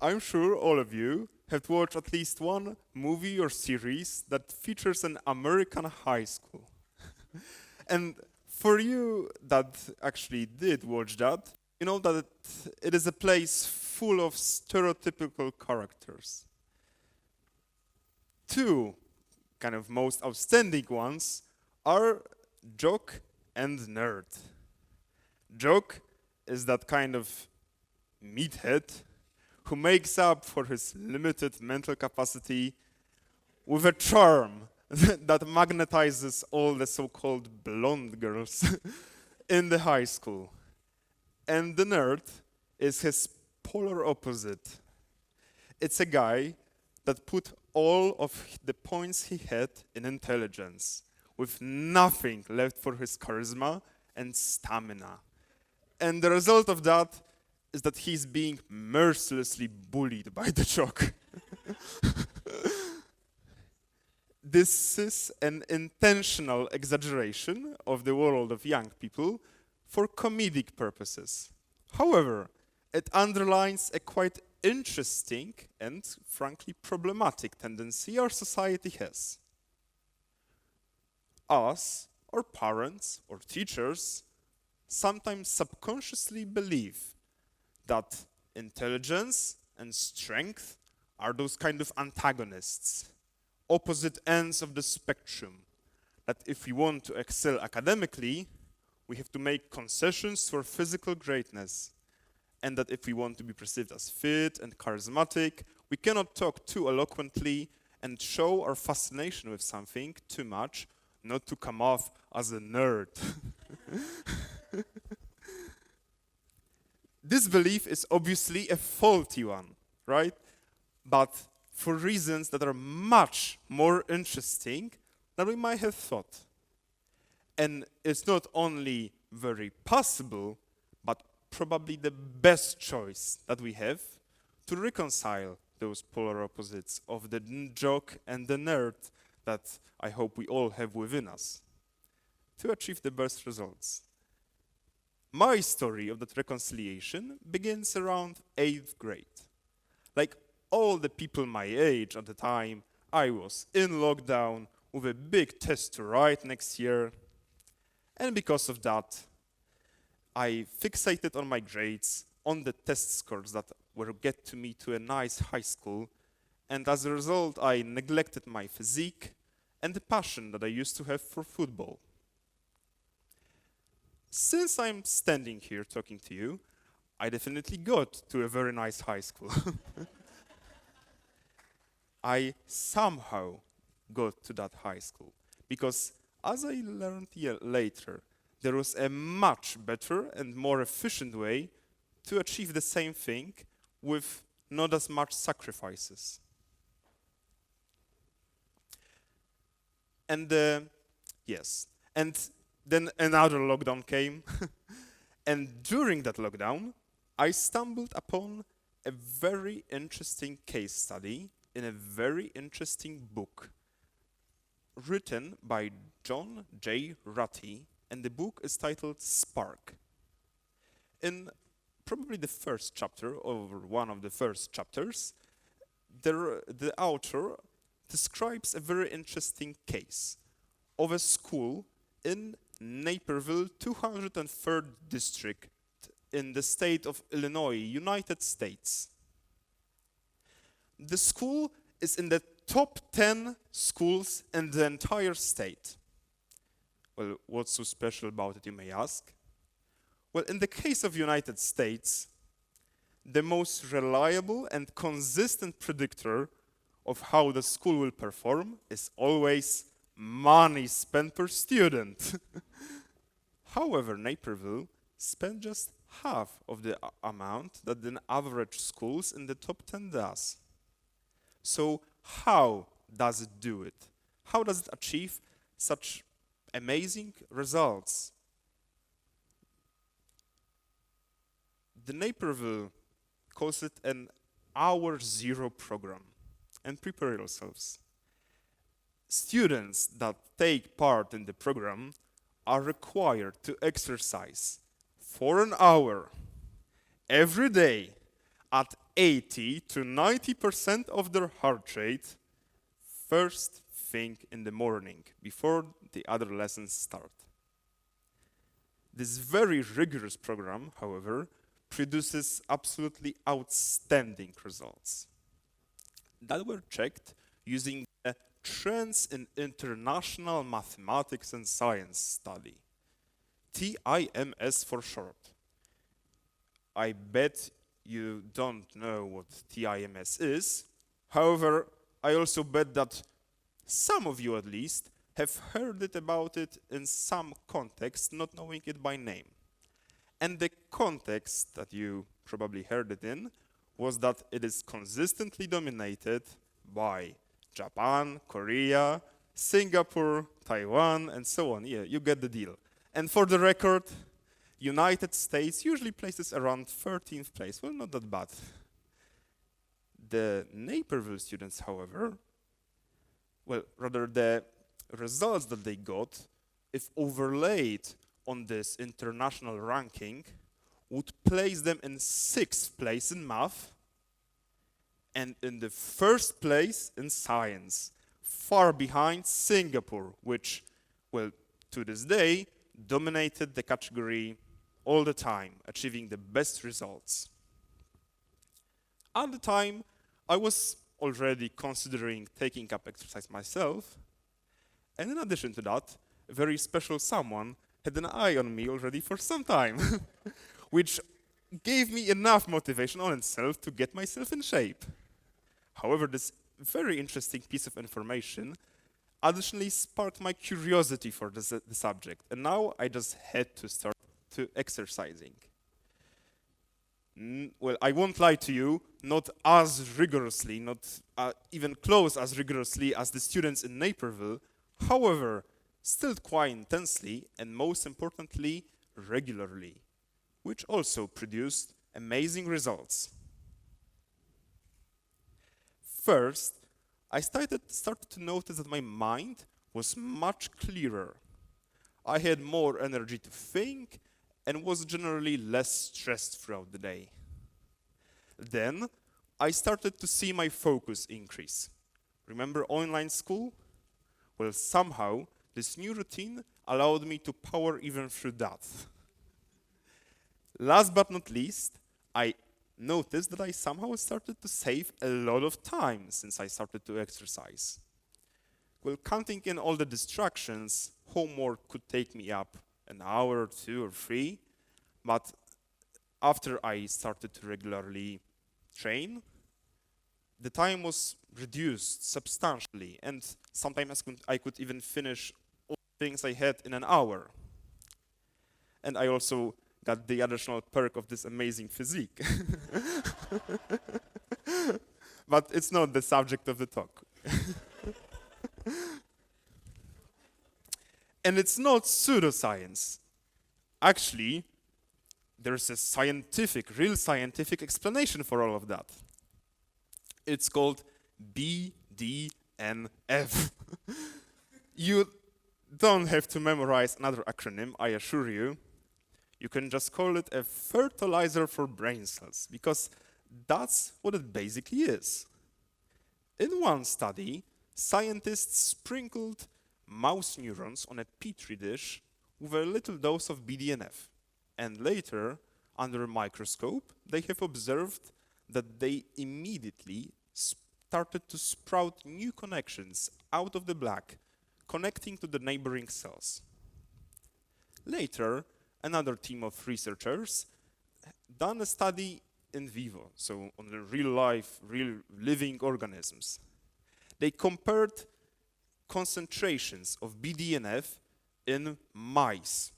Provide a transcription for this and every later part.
I'm sure all of you have watched at least one movie or series that features an American high school. And for you that actually did watch that, you know that it is a place full of stereotypical characters. Two kind of most outstanding ones are Jock and Nerd. Jock is that kind of meathead who makes up for his limited mental capacity with a charm that magnetizes all the so-called blonde girls in the high school. And the nerd is his polar opposite. It's a guy that put all of the points he had in intelligence, with nothing left for his charisma and stamina. And the result of that is that he's being mercilessly bullied by the jock. This is an intentional exaggeration of the world of young people for comedic purposes. However, it underlines a quite interesting and frankly problematic tendency our society has. Us, or parents, or teachers, sometimes subconsciously believe that intelligence and strength are those kind of antagonists, opposite ends of the spectrum, that if we want to excel academically, we have to make concessions for physical greatness, and that if we want to be perceived as fit and charismatic, we cannot talk too eloquently and show our fascination with something too much, not to come off as a nerd. This belief is obviously a faulty one, right? But for reasons that are much more interesting than we might have thought. And it's not only very possible, but probably the best choice that we have to reconcile those polar opposites of the jock and the nerd that I hope we all have within us to achieve the best results. My story of that reconciliation begins around 8th grade. Like all the people my age at the time, I was in lockdown with a big test to write next year. And because of that, I fixated on my grades, on the test scores that will get to me to a nice high school. And as a result, I neglected my physique and the passion that I used to have for football. Since I'm standing here talking to you, I definitely got to a very nice high school. I somehow got to that high school because, as I learned later, there was a much better and more efficient way to achieve the same thing with not as much sacrifices. And yes, and then another lockdown came. And during that lockdown, I stumbled upon a very interesting case study in a very interesting book written by John J. Ratty, and the book is titled Spark. In probably the first chapter, or one of the first chapters, the author describes a very interesting case of a school in Naperville, 203rd District in the state of Illinois, United States. The school is in the top 10 schools in the entire state. Well, what's so special about it, you may ask? Well, in the case of United States, the most reliable and consistent predictor of how the school will perform is always money spent per student. However, Naperville spent just half of the amount that the average schools in the top 10 does. So how does it do it? How does it achieve such amazing results? The Naperville calls it an hour zero program. And prepare yourselves. Students that take part in the program are required to exercise for an hour every day at 80 to 90% of their heart rate first thing in the morning, before the other lessons start. This very rigorous program, however, produces absolutely outstanding results that were checked using the Trends in International Mathematics and Science study, TIMS for short. I bet you don't know what TIMS is. However, I also bet that some of you at least have heard about it in some context, not knowing it by name. And the context that you probably heard it in was that it is consistently dominated by Japan, Korea, Singapore, Taiwan, and so on. Yeah, you get the deal. And for the record, United States usually places around 13th place. Well, not that bad. The Naperville students, however, well, rather the results that they got, if overlaid on this international ranking, would place them in 6th place in math and in the 1st place in science, far behind Singapore, which, well, to this day, dominated the category all the time, achieving the best results. At the time, I was already considering taking up exercise myself, and in addition to that, a very special someone had an eye on me already for some time, which gave me enough motivation on itself to get myself in shape. However, this very interesting piece of information additionally sparked my curiosity for the subject, and now I just had to start to exercising. Well, I won't lie to you, not as rigorously, not even close as rigorously as the students in Naperville, however, still quite intensely, and most importantly, regularly, which also produced amazing results. First, I started to notice that my mind was much clearer. I had more energy to think and was generally less stressed throughout the day. Then, I started to see my focus increase. Remember online school? Well, somehow, this new routine allowed me to power even through that. Last but not least, I noticed that I somehow started to save a lot of time since I started to exercise. Well, counting in all the distractions, homework could take me up an hour, 2 or 3, but after I started to regularly train, the time was reduced substantially, and sometimes I could even finish all the things I had in an hour. And I also got the additional perk of this amazing physique. But it's not the subject of the talk. And it's not pseudoscience. Actually, there's a real scientific explanation for all of that. It's called BDNF. You don't have to memorize another acronym, I assure you. You can just call it a fertilizer for brain cells, because that's what it basically is. In one study, scientists sprinkled mouse neurons on a petri dish with a little dose of BDNF. And later, under a microscope, they have observed that they immediately started to sprout new connections out of the black, connecting to the neighboring cells. Later, another team of researchers done a study in vivo, so on the real life, real living organisms. They compared concentrations of BDNF in mice.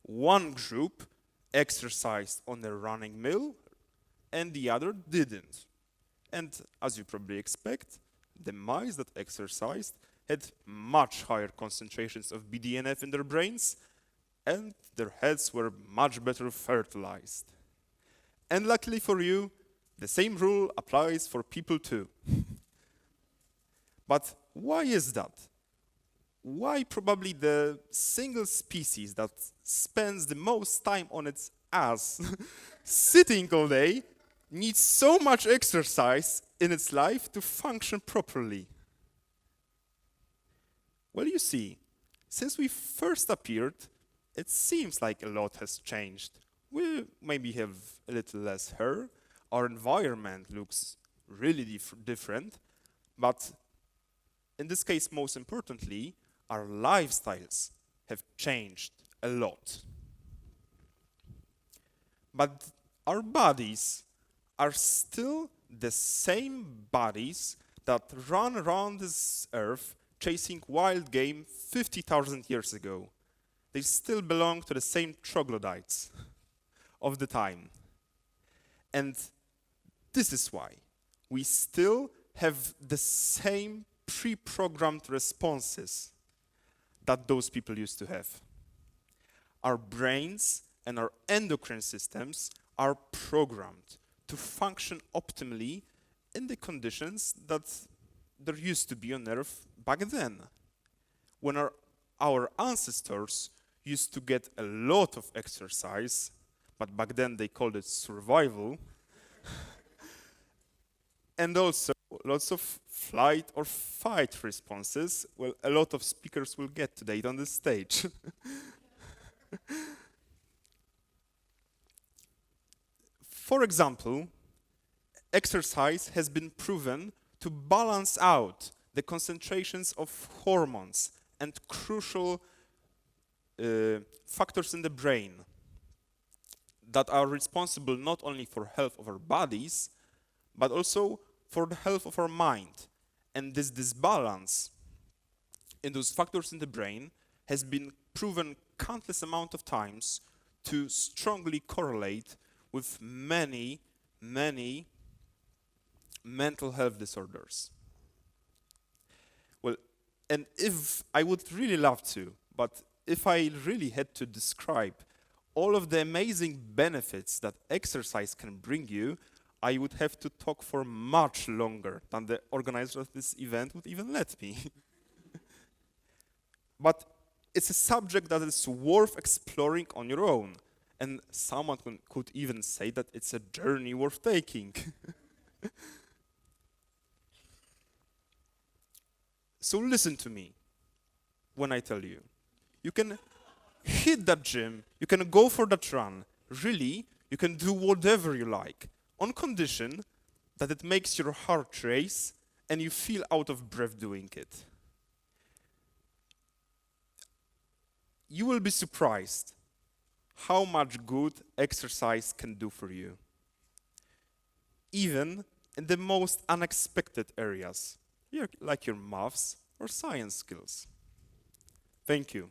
One group exercised on a running mill and the other didn't. And as you probably expect, the mice that exercised had much higher concentrations of BDNF in their brains, and their heads were much better fertilized. And luckily for you, the same rule applies for people too. But why is that? Why probably the single species that spends the most time on its ass, sitting all day, needs so much exercise in its life to function properly? Well, you see, since we first appeared, it seems like a lot has changed. We maybe have a little less hair, our environment looks really different, but in this case, most importantly, our lifestyles have changed a lot. But our bodies are still the same bodies that run around this earth chasing wild game 50,000 years ago. They still belong to the same troglodytes of the time. And this is why we still have the same pre-programmed responses that those people used to have. Our brains and our endocrine systems are programmed to function optimally in the conditions that there used to be on Earth back then, when our ancestors used to get a lot of exercise, but back then they called it survival, and also lots of flight or fight responses. Well, a lot of speakers will get to that on this stage. For example, exercise has been proven to balance out the concentrations of hormones and crucial factors in the brain that are responsible not only for health of our bodies, but also for the health of our mind. And this disbalance in those factors in the brain has been proven countless amount of times to strongly correlate with many, many mental health disorders. Well, and if I would really love to, but if I really had to describe all of the amazing benefits that exercise can bring you, I would have to talk for much longer than the organizer of this event would even let me. But it's a subject that is worth exploring on your own. And someone could even say that it's a journey worth taking. So listen to me when I tell you. You can hit that gym, you can go for that run. Really, you can do whatever you like, on condition that it makes your heart race and you feel out of breath doing it. You will be surprised how much good exercise can do for you, even in the most unexpected areas, like your maths or science skills. Thank you.